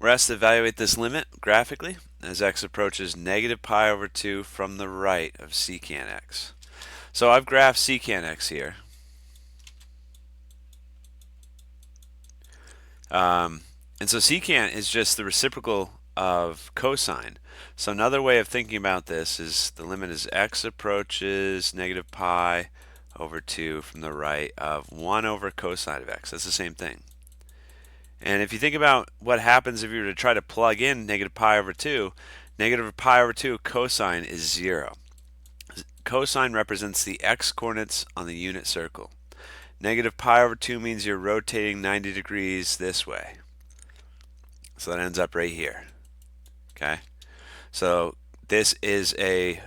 We're asked to evaluate this limit graphically as x approaches negative pi over 2 from the right of secant x. So I've graphed secant x here. And so secant is just the reciprocal of cosine. So another way of thinking about this is the limit is x approaches negative pi over 2 from the right of 1 over cosine of x. That's the same thing. And if you think about what happens if you were to try to plug in negative pi over 2, negative pi over 2 cosine is 0. Cosine represents the x coordinates on the unit circle. Negative pi over 2 means you're rotating 90 degrees this way. So that ends up right here. Okay? So this is a,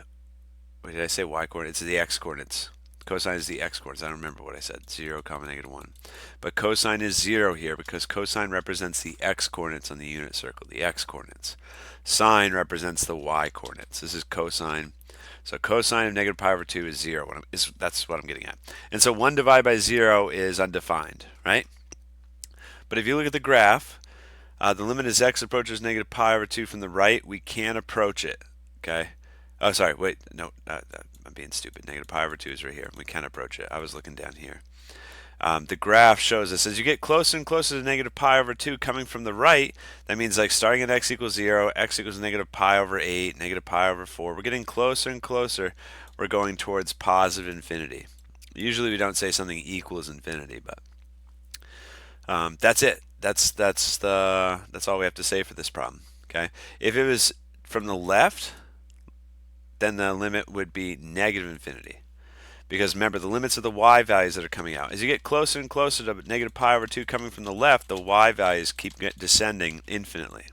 what did I say, y coordinates? It's the x coordinates. Cosine is the x coordinates. I don't remember what I said. 0, comma, negative 1. But cosine is 0 here because cosine represents the x coordinates on the unit circle, the x coordinates. Sine represents the y coordinates. This is cosine. So cosine of negative pi over 2 is 0. That's what I'm getting at. And so 1 divided by 0 is undefined, right? But if you look at the graph, the limit as x approaches negative pi over 2 from the right. We can approach it, okay? Oh, sorry, wait, no, I'm being stupid. Negative pi over 2 is right here. We can approach it. I was looking down here. The graph shows us as you get closer and closer to negative pi over 2 coming from the right, that means like starting at x equals 0, x equals negative pi over 8, negative pi over 4. We're getting closer and closer. We're going towards positive infinity. Usually we don't say something equals infinity, but that's it. That's all we have to say for this problem. Okay. If it was from the left, then the limit would be negative infinity. Because remember, the limits of the y values that are coming out. As you get closer and closer to negative pi over 2 coming from the left, the y values keep descending infinitely.